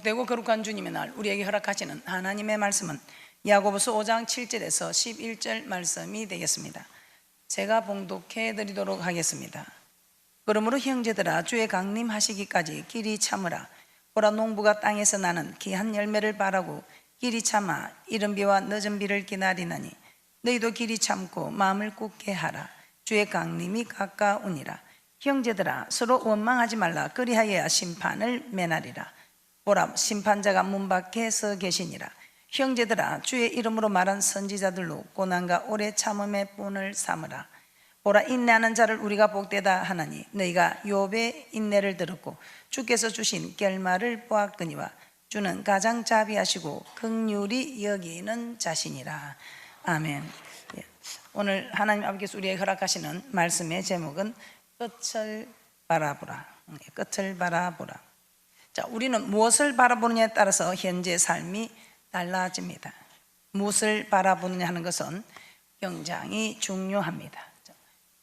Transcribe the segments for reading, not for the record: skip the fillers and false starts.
복되고 거룩한 주님의 날 우리에게 허락하시는 하나님의 말씀은 야고보서 5장 7절에서 11절 말씀이 되겠습니다. 제가 봉독해 드리도록 하겠습니다. 그러므로 형제들아 주의 강림하시기까지 길이 참으라. 보라 농부가 땅에서 나는 귀한 열매를 바라고 길이 참아 이른 비와 늦은 비를 기다리나니 너희도 길이 참고 마음을 굳게 하라. 주의 강림이 가까우니라. 형제들아 서로 원망하지 말라. 그리하여야 심판을 면하리라. 보라 심판자가 문 밖에 서 계시니라. 형제들아 주의 이름으로 말한 선지자들로 고난과 오래 참음의 본을 삼으라. 보라 인내하는 자를 우리가 복되다 하나니 너희가 욥의 인내를 들었고 주께서 주신 결말을 보았거니와 주는 가장 자비하시고 긍휼히 여기는 자신이라. 아멘. 오늘 하나님 아버지께서 우리에게 허락하시는 말씀의 제목은 끝을 바라보라. 끝을 바라보라. 자, 우리는 무엇을 바라보느냐에 따라서 현재 삶이 달라집니다. 무엇을 바라보느냐 하는 것은 굉장히 중요합니다.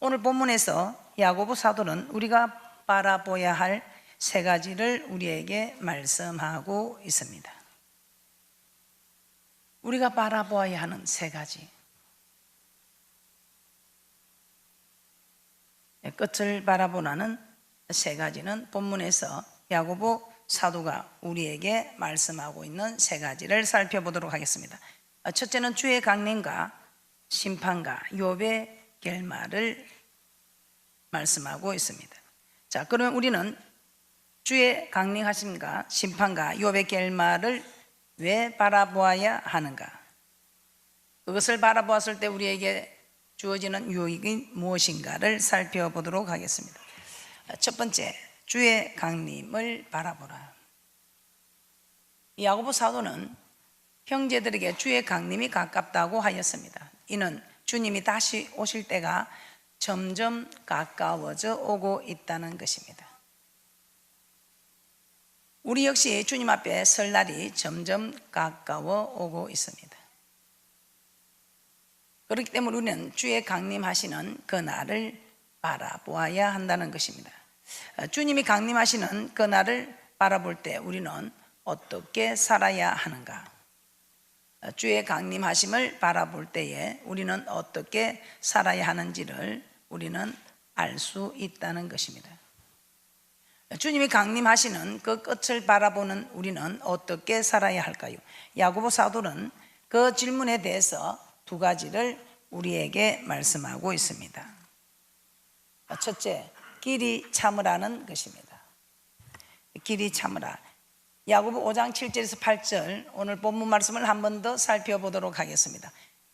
오늘 본문에서 야고보 사도는 우리가 바라봐야 할 세 가지를 우리에게 말씀하고 있습니다. 우리가 바라봐야 하는 세 가지. 끝을 바라보라는 세 가지는 본문에서 야고보 사도가 우리에게 말씀하고 있는 세 가지를 살펴보도록 하겠습니다. 첫째는 주의 강림과 심판과 욥의 결말을 말씀하고 있습니다. 자, 그러면 우리는 주의 강림하심과 심판과 욥의 결말을 왜 바라보아야 하는가? 그것을 바라보았을 때 우리에게 주어지는 유익이 무엇인가를 살펴보도록 하겠습니다. 첫 번째, 주의 강림을 바라보라. 야고보 사도는 형제들에게 주의 강림이 가깝다고 하였습니다. 이는 주님이 다시 오실 때가 점점 가까워져 오고 있다는 것입니다. 우리 역시 주님 앞에 설 날이 점점 가까워 오고 있습니다. 그렇기 때문에 우리는 주의 강림하시는 그 날을 바라보아야 한다는 것입니다. 주님이 강림하시는 그 날을 바라볼 때 우리는 어떻게 살아야 하는가? 주의 강림하심을 바라볼 때에 우리는 어떻게 살아야 하는지를 우리는 알 수 있다는 것입니다. 주님이 강림하시는 그 끝을 바라보는 우리는 어떻게 살아야 할까요? 야고보 사도는 그 질문에 대해서 두 가지를 우리에게 말씀하고 있습니다. 첫째, 길이 참으라는 것입니다. 길이 참으라. 야고보 5장 7절에서 8절 오늘 본문 말씀을 한 번 더 살펴보도록 하겠습니다.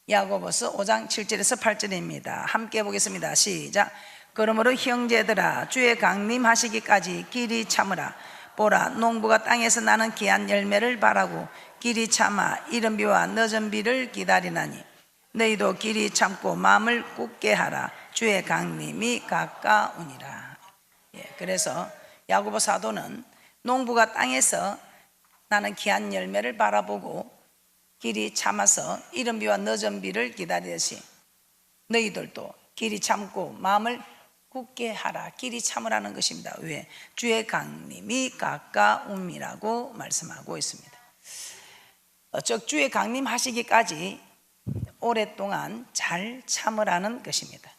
야고보서 5장 7절에서 8절입니다. 함께 보겠습니다. 시작. 그러므로 형제들아 주의 강림하시기까지 길이 참으라. 보라 농부가 땅에서 나는 귀한 열매를 바라고 길이 참아 이른 비와 늦은 비를 기다리나니 너희도 길이 참고 마음을 굳게 하라. 주의 강림이 가까우니라. 그래서 야고보 사도는 농부가 땅에서 나는 귀한 열매를 바라보고 길이 참아서 이른 비와 늦은 비를 기다리듯이 너희들도 길이 참고 마음을 굳게 하라. 길이 참으라는 것입니다. 왜? 주의 강림이 가까움이라고 말씀하고 있습니다. 즉 주의 강림하시기까지 오랫동안 잘 참으라는 것입니다.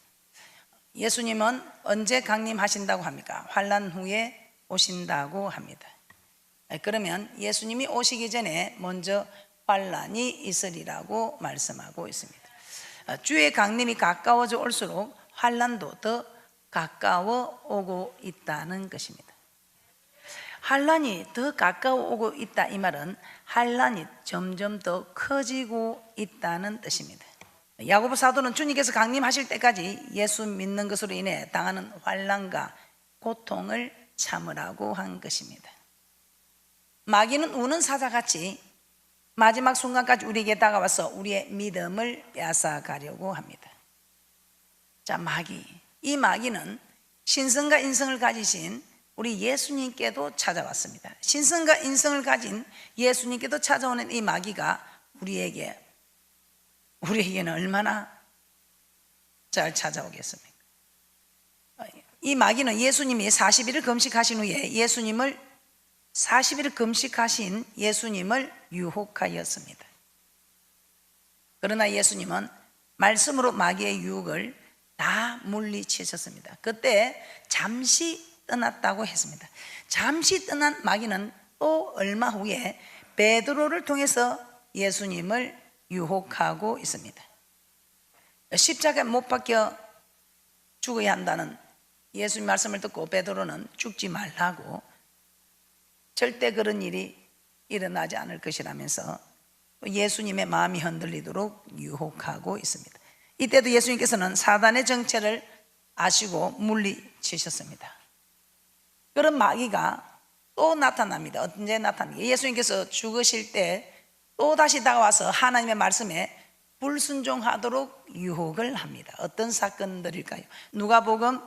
예수님은 언제 강림하신다고 합니까? 환난 후에 오신다고 합니다. 그러면 예수님이 오시기 전에 먼저 환난이 있으리라고 말씀하고 있습니다. 주의 강림이 가까워져 올수록 환난도 더 가까워 오고 있다는 것입니다. 환난이 더 가까워 오고 있다 이 말은 환난이 점점 더 커지고 있다는 뜻입니다. 야고보 사도는 주님께서 강림하실 때까지 예수 믿는 것으로 인해 당하는 환난과 고통을 참으라고 한 것입니다. 마귀는 우는 사자같이 마지막 순간까지 우리에게 다가와서 우리의 믿음을 빼앗아가려고 합니다. 자, 이 마귀는 신성과 인성을 가지신 우리 예수님께도 찾아왔습니다. 신성과 인성을 가진 예수님께도 찾아오는 이 마귀가 우리에게는 얼마나 잘 찾아오겠습니까? 이 마귀는 예수님이 40일을 금식하신 후에 예수님을 40일 금식하신 예수님을 유혹하였습니다. 그러나 예수님은 말씀으로 마귀의 유혹을 다 물리치셨습니다. 그때 잠시 떠났다고 했습니다. 잠시 떠난 마귀는 또 얼마 후에 베드로를 통해서 예수님을 유혹하고 있습니다. 십자가에 못 박혀 죽어야 한다는 예수님 말씀을 듣고 베드로는 죽지 말라고, 절대 그런 일이 일어나지 않을 것이라면서 예수님의 마음이 흔들리도록 유혹하고 있습니다. 이때도 예수님께서는 사단의 정체를 아시고 물리치셨습니다. 그런 마귀가 또 나타납니다. 언제 나타납니까? 예수님께서 죽으실 때 또 다시 다가와서 하나님의 말씀에 불순종하도록 유혹을 합니다. 어떤 사건들일까요? 누가복음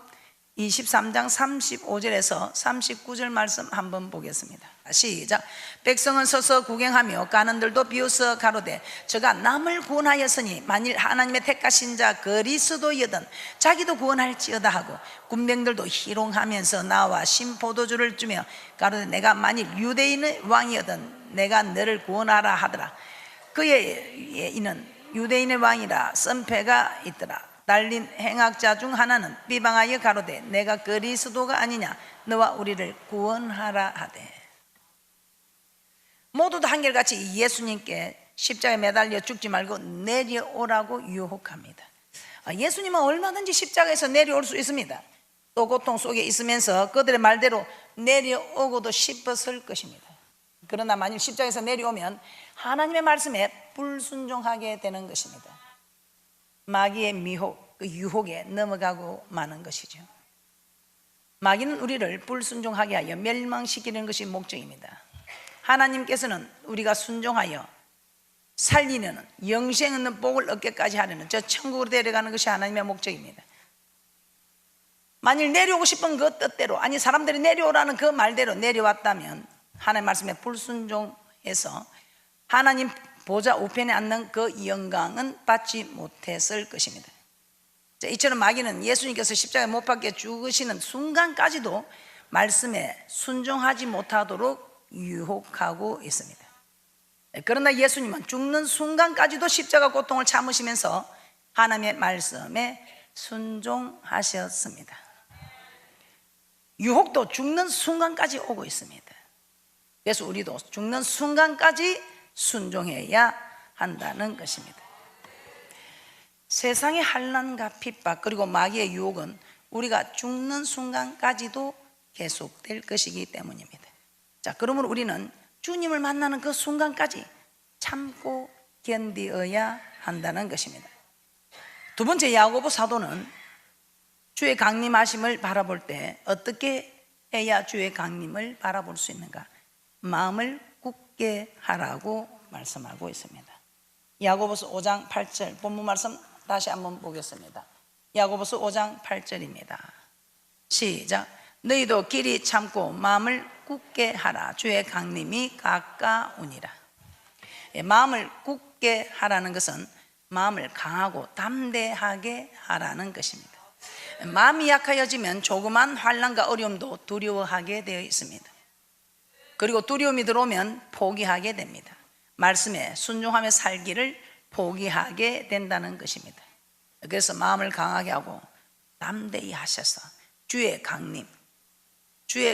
23장 35절에서 39절 말씀 한번 보겠습니다. 시작. 백성은 서서 구경하며 가는들도 비웃어 가로되 저가 남을 구원하였으니 만일 하나님의 택하신 자 그리스도여든 자기도 구원할지어다 하고, 군병들도 희롱하면서 나와 신포도주를 주며 가로되 내가 만일 유대인의 왕이여든 내가 너를 구원하라 하더라. 그의 이는 유대인의 왕이라 썬패가 있더라. 달린 행악자 중 하나는 비방하여 가로되 내가 그리스도가 아니냐 너와 우리를 구원하라 하되, 모두 다 한결같이 예수님께 십자가에 매달려 죽지 말고 내려오라고 유혹합니다. 예수님은 얼마든지 십자가에서 내려올 수 있습니다. 또 고통 속에 있으면서 그들의 말대로 내려오고도 싶었을 것입니다. 그러나 만일 십자가에서 내려오면 하나님의 말씀에 불순종하게 되는 것입니다. 마귀의 미혹, 그 유혹에 넘어가고 마는 것이죠. 마귀는 우리를 불순종하게 하여 멸망시키는 것이 목적입니다. 하나님께서는 우리가 순종하여 살리는 영생 있는 복을 얻게까지 하려는, 저 천국으로 데려가는 것이 하나님의 목적입니다. 만일 내려오고 싶은 그 뜻대로, 아니 사람들이 내려오라는 그 말대로 내려왔다면 하나님의 말씀에 불순종해서 하나님 보좌 우편에 앉는 그 영광은 받지 못했을 것입니다. 이처럼 마귀는 예수님께서 십자가에 못 박혀 죽으시는 순간까지도 말씀에 순종하지 못하도록 유혹하고 있습니다. 그러나 예수님은 죽는 순간까지도 십자가 고통을 참으시면서 하나님의 말씀에 순종하셨습니다. 유혹도 죽는 순간까지 오고 있습니다. 그래서 우리도 죽는 순간까지 순종해야 한다는 것입니다. 세상의 환난과 핍박 그리고 마귀의 유혹은 우리가 죽는 순간까지도 계속될 것이기 때문입니다. 자, 그러므로 우리는 주님을 만나는 그 순간까지 참고 견디어야 한다는 것입니다. 두 번째, 야고보 사도는 주의 강림하심을 바라볼 때 어떻게 해야 주의 강림을 바라볼 수 있는가? 마음을 굳게 하라고 말씀하고 있습니다. 야고보서 5장 8절 본문 말씀 다시 한번 보겠습니다. 야고보서 5장 8절입니다. 시작. 너희도 길이 참고 마음을 굳게 하라. 주의 강림이 가까우니라. 마음을 굳게 하라는 것은 마음을 강하고 담대하게 하라는 것입니다. 마음이 약하여지면 조그만 환난과 어려움도 두려워하게 되어 있습니다. 그리고 두려움이 들어오면 포기하게 됩니다. 말씀에 순종하며 살기를 포기하게 된다는 것입니다. 그래서 마음을 강하게 하고 담대히 하셔서 주의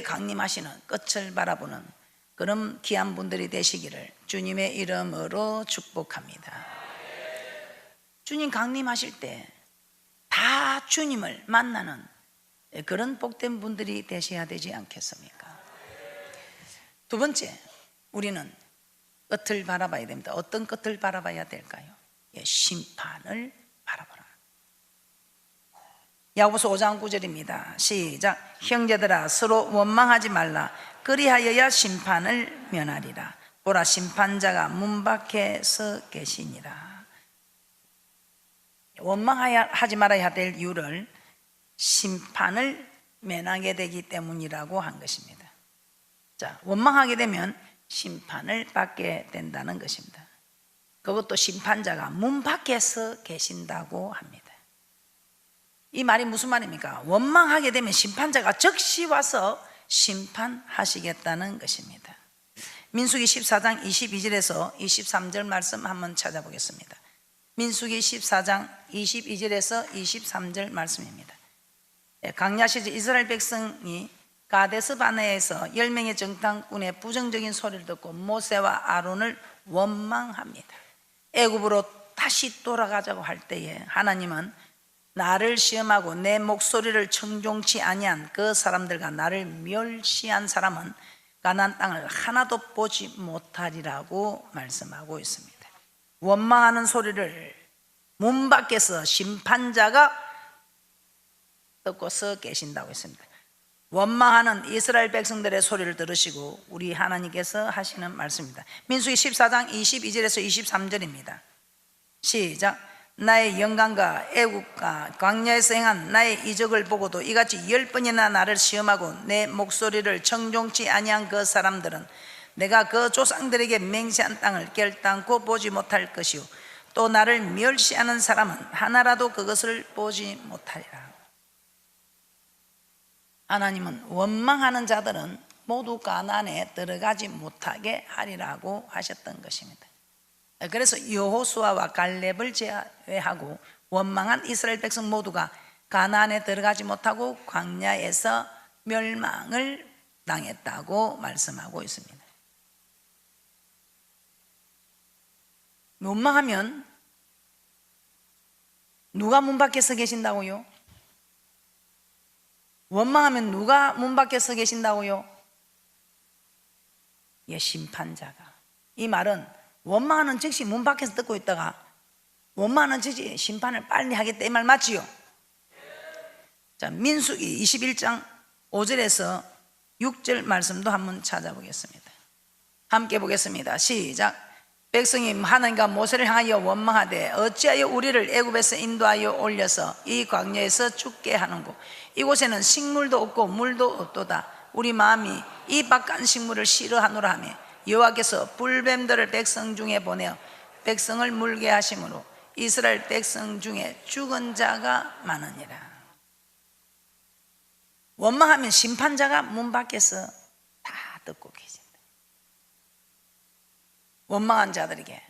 강림하시는 끝을 바라보는 그런 귀한 분들이 되시기를 주님의 이름으로 축복합니다. 주님 강림하실 때 다 주님을 만나는 그런 복된 분들이 되셔야 되지 않겠습니까? 두 번째, 우리는 끝을 바라봐야 됩니다. 어떤 끝을 바라봐야 될까요? 심판을 바라보라. 야고보서 5장 9절입니다. 시작. 형제들아 서로 원망하지 말라. 그리하여야 심판을 면하리라. 보라 심판자가 문 밖에 서 계시니라. 원망하지 말아야 될 이유를 심판을 면하게 되기 때문이라고 한 것입니다. 자, 원망하게 되면 심판을 받게 된다는 것입니다. 그것도 심판자가 문 밖에서 계신다고 합니다. 이 말이 무슨 말입니까? 원망하게 되면 심판자가 즉시 와서 심판하시겠다는 것입니다. 민수기 14장 22절에서 23절 말씀 한번 찾아보겠습니다. 민수기 14장 22절에서 23절 말씀입니다. 광야 시절 이스라엘 백성이 가데스 바네에서 10명의 정탐꾼의 부정적인 소리를 듣고 모세와 아론을 원망합니다. 애굽으로 다시 돌아가자고 할 때에 하나님은 나를 시험하고 내 목소리를 청종치 아니한 그 사람들과 나를 멸시한 사람은 가나안 땅을 하나도 보지 못하리라고 말씀하고 있습니다. 원망하는 소리를 문 밖에서 심판자가 듣고 서 계신다고 했습니다. 원망하는 이스라엘 백성들의 소리를 들으시고 우리 하나님께서 하시는 말씀입니다. 민수기 14장 22절에서 23절입니다. 시작. 나의 영광과 애국과 광야에서 행한 나의 이적을 보고도 이같이 10번이나 나를 시험하고 내 목소리를 청종치 아니한 그 사람들은 내가 그 조상들에게 맹세한 땅을 결단코 보지 못할 것이요 또 나를 멸시하는 사람은 하나라도 그것을 보지 못하리라. 하나님은 원망하는 자들은 모두 가나안에 들어가지 못하게 하리라고 하셨던 것입니다. 그래서 여호수아와 갈렙을 제외하고 원망한 이스라엘 백성 모두가 가나안에 들어가지 못하고 광야에서 멸망을 당했다고 말씀하고 있습니다. 원망하면 누가 문 밖에 서 계신다고요? 원망하면 누가 문 밖에 서 계신다고요? 예, 심판자가. 이 말은 원망하는 즉시 문 밖에서 듣고 있다가 원망하는 즉시 심판을 빨리 하겠다 이 말 맞지요? 자, 민수기 21장 5절에서 6절 말씀도 한번 찾아보겠습니다. 함께 보겠습니다. 시작. 백성이 하나님과 모세를 향하여 원망하되 어찌하여 우리를 애굽에서 인도하여 올려서 이 광야에서 죽게 하는고 이곳에는 식물도 없고 물도 없도다. 우리 마음이 이 박한 식물을 싫어하노라 하며 여호와께서 불뱀들을 백성 중에 보내어 백성을 물게 하심으로 이스라엘 백성 중에 죽은 자가 많으니라. 원망하면 심판자가 문 밖에서 다 듣고 계신다. 원망한 자들에게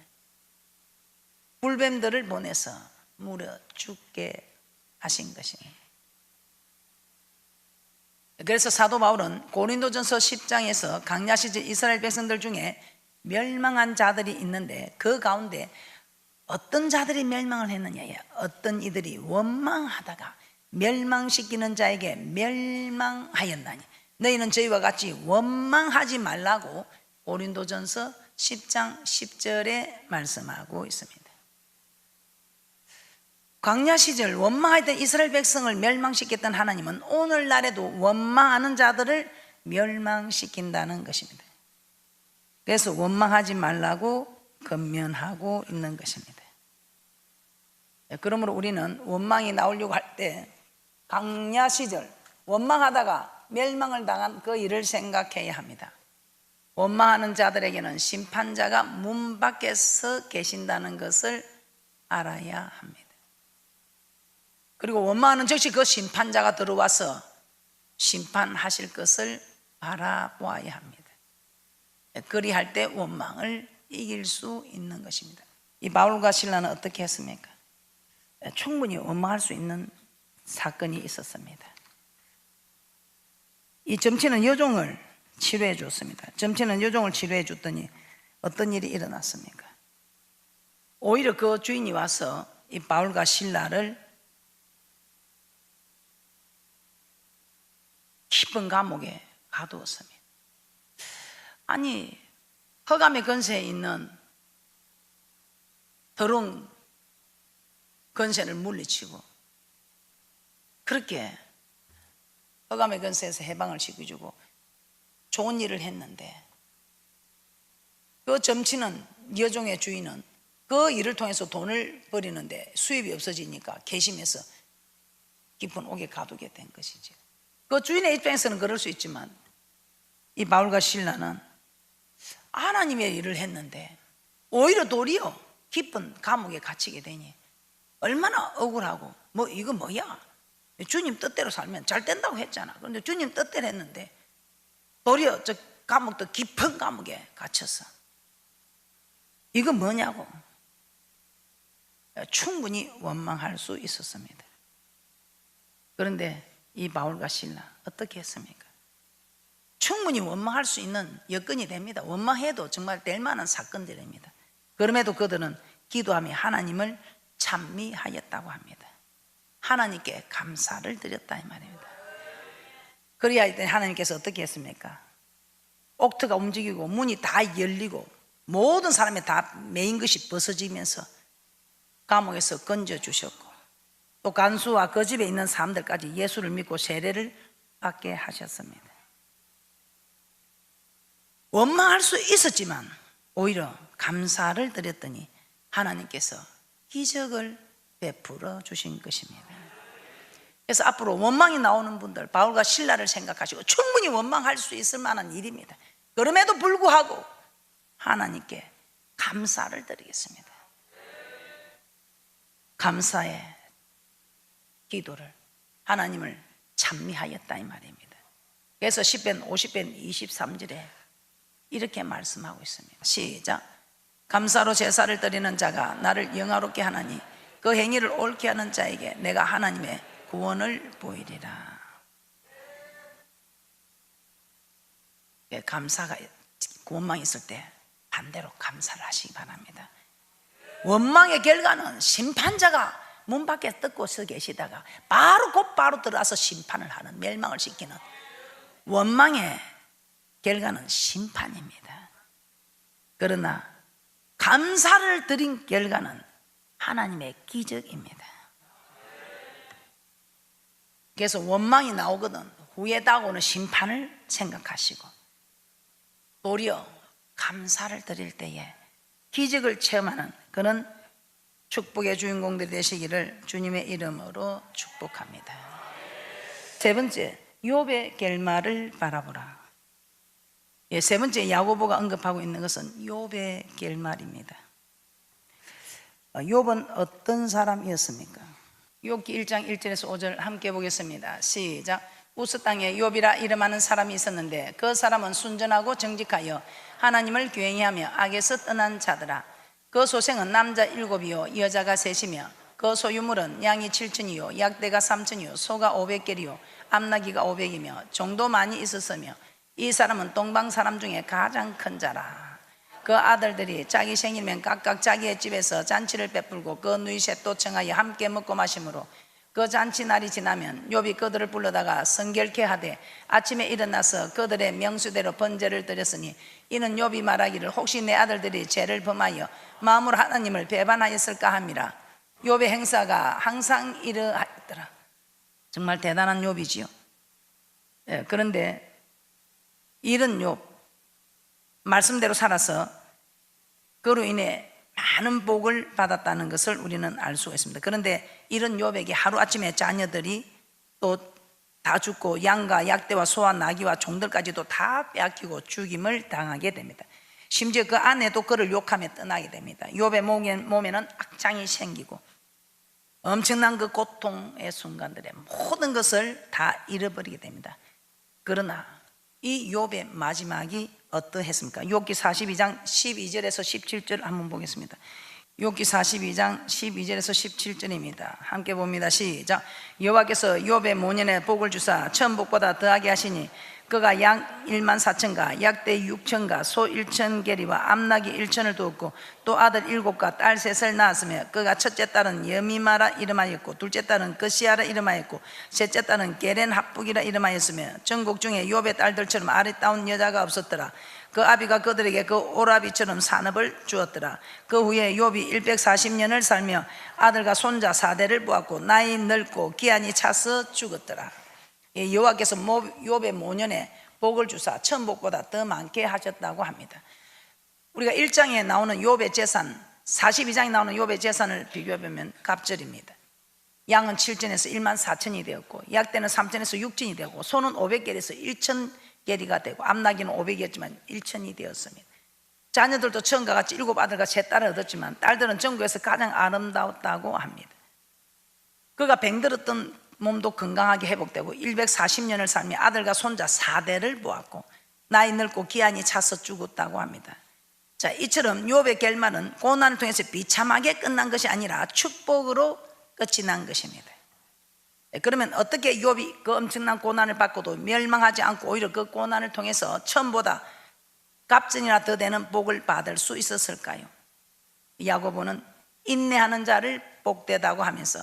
불뱀들을 보내서 물어 죽게 하신 것입니다. 그래서 사도 바울은 고린도전서 10장에서 광야 시절 이스라엘 백성들 중에 멸망한 자들이 있는데 그 가운데 어떤 자들이 멸망을 했느냐에 어떤 이들이 원망하다가 멸망시키는 자에게 멸망하였나니 너희는 저희와 같이 원망하지 말라고 고린도전서 10장 10절에 말씀하고 있습니다. 광야 시절 원망하던 이스라엘 백성을 멸망시켰던 하나님은 오늘날에도 원망하는 자들을 멸망시킨다는 것입니다. 그래서 원망하지 말라고 권면하고 있는 것입니다. 그러므로 우리는 원망이 나오려고 할 때 광야 시절 원망하다가 멸망을 당한 그 일을 생각해야 합니다. 원망하는 자들에게는 심판자가 문 밖에 서 계신다는 것을 알아야 합니다. 그리고 원망하는 즉시 그 심판자가 들어와서 심판하실 것을 바라보아야 합니다. 그리할 때 원망을 이길 수 있는 것입니다. 이 바울과 실라는 어떻게 했습니까? 충분히 원망할 수 있는 사건이 있었습니다. 이 점치는 여종을 치료해 줬습니다. 점치는 여종을 치료해 줬더니 어떤 일이 일어났습니까? 오히려 그 주인이 와서 이 바울과 실라를 깊은 감옥에 가두었습니다. 아니, 흑암의 권세에 있는 더러운 권세를 물리치고 그렇게 흑암의 권세에서 해방을 시켜주고 좋은 일을 했는데 그 점치는 여종의 주인은 그 일을 통해서 돈을 벌이는데 수입이 없어지니까 괘씸해서 깊은 옥에 가두게 된 것이죠. 그 주인의 입장에서는 그럴 수 있지만 이 바울과 실라는 하나님의 일을 했는데 오히려 도리어 깊은 감옥에 갇히게 되니 얼마나 억울하고 뭐 이거 뭐야? 주님 뜻대로 살면 잘 된다고 했잖아. 그런데 주님 뜻대로 했는데 도리어 저 감옥도 깊은 감옥에 갇혔어. 이거 뭐냐고. 충분히 원망할 수 있었습니다. 그런데 이 바울과 실라 어떻게 했습니까? 충분히 원망할 수 있는 여건이 됩니다. 원망해도 정말 될 만한 사건들입니다. 그럼에도 그들은 기도하며 하나님을 찬미하였다고 합니다. 하나님께 감사를 드렸다 이 말입니다. 그래야 하나님께서 어떻게 했습니까? 옥토가 움직이고 문이 다 열리고 모든 사람이 다 메인 것이 벗어지면서 감옥에서 건져주셨고, 또 간수와 그 집에 있는 사람들까지 예수를 믿고 세례를 받게 하셨습니다. 원망할 수 있었지만 오히려 감사를 드렸더니 하나님께서 기적을 베풀어 주신 것입니다. 그래서 앞으로 원망이 나오는 분들, 바울과 실라를 생각하시고 충분히 원망할 수 있을 만한 일입니다. 그럼에도 불구하고 하나님께 감사를 드리겠습니다. 감사의 기도를, 하나님을 찬미하였다 이 말입니다. 그래서 시편 50편 23절에 이렇게 말씀하고 있습니다. 시작. 감사로 제사를 드리는 자가 나를 영화롭게 하나니 그 행위를 옳게 하는 자에게 내가 하나님의 구원을 보이리라. 감사가, 원망이 있을 때 반대로 감사를 하시기 바랍니다. 원망의 결과는 심판자가 문 밖에 뜯고 서 계시다가 곧바로 들어와서 심판을 하는, 멸망을 시키는 원망의 결과는 심판입니다. 그러나 감사를 드린 결과는 하나님의 기적입니다. 그래서 원망이 나오거든 후에 다가오는 심판을 생각하시고 도리어 감사를 드릴 때에 기적을 체험하는 그런 축복의 주인공들이 되시기를 주님의 이름으로 축복합니다. 세 번째, 욥의 결말을 바라보라. 세 번째 야고보가 언급하고 있는 것은 욥의 결말입니다. 욥은 어떤 사람이었습니까? 욥기 1장 1절에서 5절 함께 보겠습니다. 시작. 우스 땅에 욥이라 이름하는 사람이 있었는데 그 사람은 순전하고 정직하여 하나님을 교행하며 악에서 떠난 자더라. 그 소생은 남자 7이요 여자가 3이며 그 소유물은 양이 7천이요 약대가 3천이요 소가 500개리요 암나귀가 500이며 종도 많이 있었으며 이 사람은 동방 사람 중에 가장 큰 자라. 그 아들들이 자기 생일면 각각 자기의 집에서 잔치를 베풀고 그 누이 셋도 청하여 함께 먹고 마시므로 그 잔치 날이 지나면 욥이 그들을 불러다가 성결케 하되 아침에 일어나서 그들의 명수대로 번제를 드렸으니 이는 욥이 말하기를 혹시 내 아들들이 죄를 범하여 마음으로 하나님을 배반하였을까 함이라. 욥의 행사가 항상 이러하였더라. 정말 대단한 욥이지요. 그런데 이런 욥 말씀대로 살아서 그로 인해 많은 복을 받았다는 것을 우리는 알 수가 있습니다. 그런데 이런 욥에게 하루아침에 자녀들이 또 다 죽고 양과 약대와 소와 나귀와 종들까지도 다 빼앗기고 죽임을 당하게 됩니다. 심지어 그 아내도 그를 욕하며 떠나게 됩니다. 욥의 몸에는 악장이 생기고 엄청난 그 고통의 순간들에 모든 것을 다 잃어버리게 됩니다. 그러나 이 욥의 마지막이 어떠했습니까? 욥기 42장 12절에서 17절 한번 보겠습니다. 욥기 42장 12절에서 17절입니다. 함께 봅니다. 시작. 여호와께서 욥의 모년에 복을 주사 천복보다 더하게 하시니 그가 양 1만 4천가 약대 6천가 소 1천 개리와 암나귀 1천을 두었고 또 아들 7과 딸 3을 낳았으며 그가 첫째 딸은 여미마라 이름하였고 둘째 딸은 그시아라 이름하였고 셋째 딸은 게렌 합북이라 이름하였으며 전국 중에 욥의 딸들처럼 아리따운 여자가 없었더라. 그 아비가 그들에게 그 오라비처럼 산업을 주었더라. 그 후에 욥이 140년을 살며 아들과 손자 4대를 보았고 나이 늙고 기한이 차서 죽었더라. 여호와께서 욥의 모년에 복을 주사 천복보다 더 많게 하셨다고 합니다. 우리가 1장에 나오는 욥의 재산, 42장에 나오는 욥의 재산을 비교해보면 갑절입니다. 양은 7천에서 1만 4천이 되었고 약대는 3천에서 6천이 되고 소는 500개에서 1천 개리가 되고 암나귀는 500이었지만 1천이 되었습니다. 자녀들도 처음과 같이 7 아들과 3 딸을 얻었지만 딸들은 전국에서 가장 아름다웠다고 합니다. 그가 병들었던 몸도 건강하게 회복되고 140년을 살며 아들과 손자 4대를 보았고 나이 늙고 기한이 차서 죽었다고 합니다. 자, 이처럼 욥의 결말은 고난을 통해서 비참하게 끝난 것이 아니라 축복으로 끝이 난 것입니다. 그러면 어떻게 욥이 그 엄청난 고난을 받고도 멸망하지 않고 오히려 그 고난을 통해서 처음보다 갑전이나 더 되는 복을 받을 수 있었을까요? 야고보는 인내하는 자를 복되다고 하면서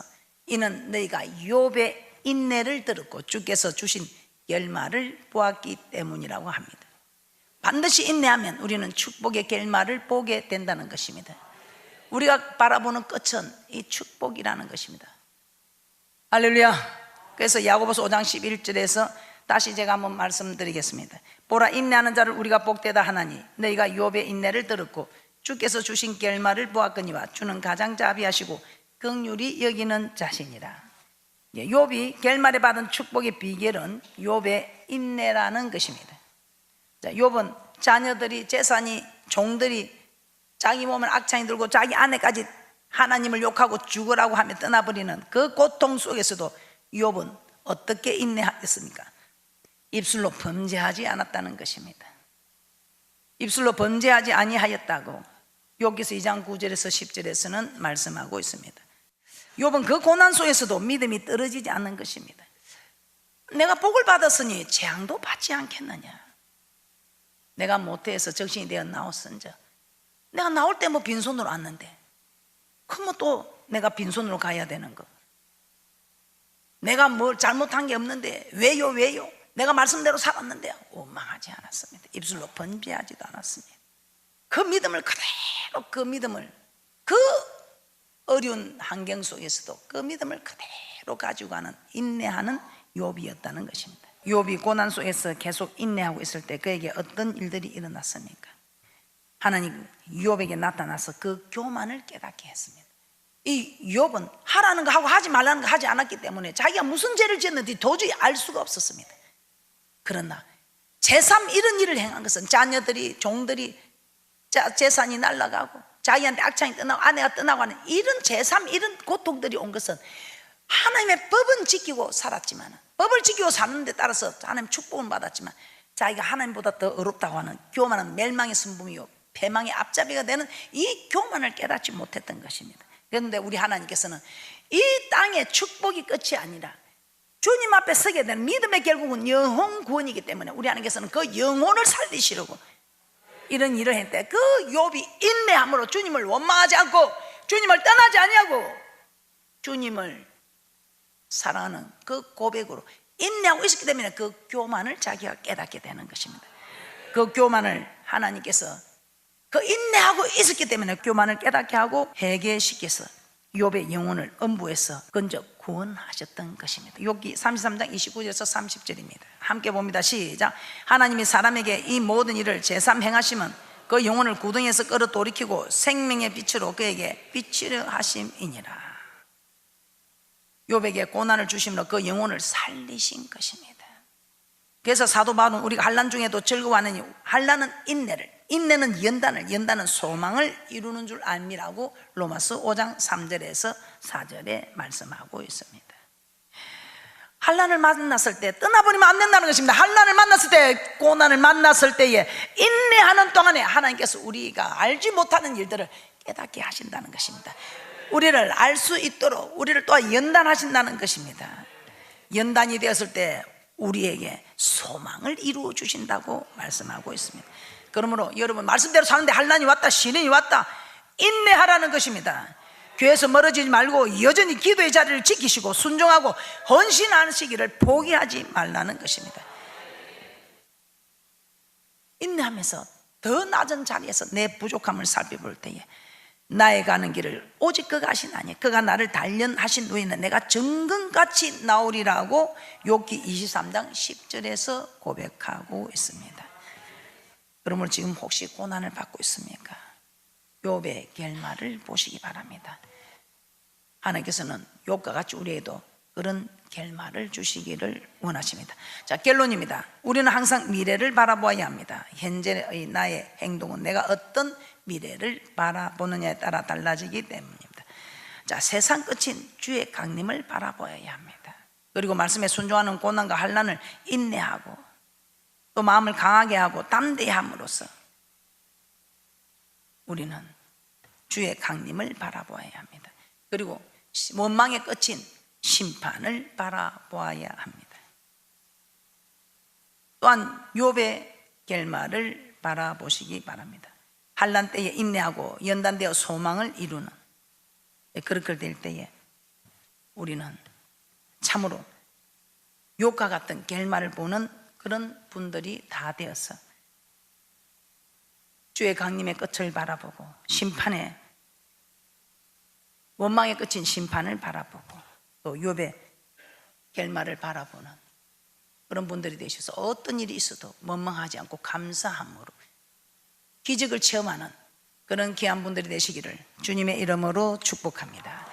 이는 너희가 욥의 인내를 들었고 주께서 주신 결말을 보았기 때문이라고 합니다. 반드시 인내하면 우리는 축복의 결말을 보게 된다는 것입니다. 우리가 바라보는 끝은 이 축복이라는 것입니다. 할렐루야. 그래서 야고보서 5장 11절에서 다시 제가 한번 말씀드리겠습니다. 보라, 인내하는 자를 우리가 복되다 하나니 너희가 욥의 인내를 들었고 주께서 주신 결말을 보았거니와 주는 가장 자비하시고 긍휼히 여기는 자시니라. 욥이 결말에 받은 축복의 비결은 욥의 인내라는 것입니다. 자, 욥은 자녀들이, 재산이, 종들이 자기 몸을 악창이 들고 자기 아내까지 하나님을 욕하고 죽으라고 하며 떠나버리는 그 고통 속에서도 욥은 어떻게 인내하였습니까? 입술로 범죄하지 않았다는 것입니다. 입술로 범죄하지 아니하였다고 욥기서 2장 9절에서 10절에서는 말씀하고 있습니다. 욥은 그 고난 속에서도 믿음이 떨어지지 않는 것입니다. 내가 복을 받았으니 재앙도 받지 않겠느냐. 내가 모태에서 적신이 되어 나왔은즉 내가 나올 때 뭐 빈손으로 왔는데 그럼 또 내가 빈손으로 가야 되는 거. 내가 뭘 잘못한 게 없는데 왜요? 내가 말씀대로 살았는데 원망하지 않았습니다. 입술로 번제하지도 않았습니다. 그 믿음을 그대로, 그 어려운 환경 속에서도 그 믿음을 그대로 가지고 가는 인내하는 욥이었다는 것입니다. 욥이 고난 속에서 계속 인내하고 있을 때 그에게 어떤 일들이 일어났습니까? 하나님 욥에게 나타나서 그 교만을 깨닫게 했습니다. 이 욥은 하라는 거 하고 하지 말라는 거 하지 않았기 때문에 자기가 무슨 죄를 지었는지 도저히 알 수가 없었습니다. 그러나 제3 이런 일을 행한 것은 자녀들이, 종들이 재산이 날아가고 자기한테 악창이 떠나고 아내가 떠나고 하는 이런 제3 이런 고통들이 온 것은 하나님의 법은 지키고 살았지만, 법을 지키고 사는 데 따라서 하나님 축복은 받았지만 자기가 하나님보다 더 어렵다고 하는 교만은 멸망의 순범이요 패망의 앞잡이가 되는 이 교만을 깨닫지 못했던 것입니다. 그런데 우리 하나님께서는 이 땅의 축복이 끝이 아니라 주님 앞에 서게 되는 믿음의 결국은 영혼 구원이기 때문에 우리 하나님께서는 그 영혼을 살리시려고 이런 일을 했는데 그 욥이 인내함으로 주님을 원망하지 않고 주님을 떠나지 아니하고 주님을 사랑하는 그 고백으로 인내하고 있었기 때문에 그 교만을 자기가 깨닫게 되는 것입니다. 그 교만을 하나님께서 그 인내하고 있었기 때문에 교만을 깨닫게 하고 회개시켜서 욥의 영혼을 음부에서 건져 구원하셨던 것입니다. 욥기 33장 29절에서 30절입니다. 함께 봅니다. 시작. 하나님이 사람에게 이 모든 일을 제3 행하시면 그 영혼을 구덩이에서 끌어 돌이키고 생명의 빛으로 그에게 비치려 하심이니라. 욥에게 고난을 주심으로 그 영혼을 살리신 것입니다. 그래서 사도 바울은 우리가 환난 중에도 즐거워하느니 환난은 인내는 연단은 소망을 이루는 줄 알미라고 로마서 5장 3절에서 4절에 말씀하고 있습니다. 환난을 만났을 때 떠나버리면 안 된다는 것입니다. 환난을 만났을 때, 고난을 만났을 때에 인내하는 동안에 하나님께서 우리가 알지 못하는 일들을 깨닫게 하신다는 것입니다. 우리를 알 수 있도록 우리를 또한 연단하신다는 것입니다. 연단이 되었을 때 우리에게 소망을 이루어 주신다고 말씀하고 있습니다. 그러므로 여러분 말씀대로 사는데 환난이 왔다, 시련이 왔다, 인내하라는 것입니다. 교회에서 멀어지지 말고 여전히 기도의 자리를 지키시고 순종하고 헌신하시기를 포기하지 말라는 것입니다. 인내하면서 더 낮은 자리에서 내 부족함을 살펴볼 때에 나의 가는 길을 오직 그가 하시나니 그가 나를 단련하신 후에는 내가 정금같이 나오리라고 욥기 23장 10절에서 고백하고 있습니다. 그러므로 지금 혹시 고난을 받고 있습니까? 욥의 결말을 보시기 바랍니다. 하나님께서는 욥과 같이 우리에게도 그런 결말을 주시기를 원하십니다. 자, 결론입니다. 우리는 항상 미래를 바라보아야 합니다. 현재의 나의 행동은 내가 어떤 미래를 바라보느냐에 따라 달라지기 때문입니다. 자, 세상 끝인 주의 강림을 바라보아야 합니다. 그리고 말씀에 순종하는 고난과 환난을 인내하고 또 마음을 강하게 하고 담대히 함으로써 우리는 주의 강림을 바라보아야 합니다. 그리고 원망의 끝인 심판을 바라보아야 합니다. 또한 욥의 결말을 바라보시기 바랍니다. 환난 때에 인내하고 연단되어 소망을 이루는, 그렇게 될 때에 우리는 참으로 욥과 같은 결말을 보는 그런 분들이 다 되어서 주의 강림의 끝을 바라보고 심판의 원망의 끝인 심판을 바라보고 또 욥의 결말을 바라보는 그런 분들이 되셔서 어떤 일이 있어도 원망하지 않고 감사함으로 기적을 체험하는 그런 귀한 분들이 되시기를 주님의 이름으로 축복합니다.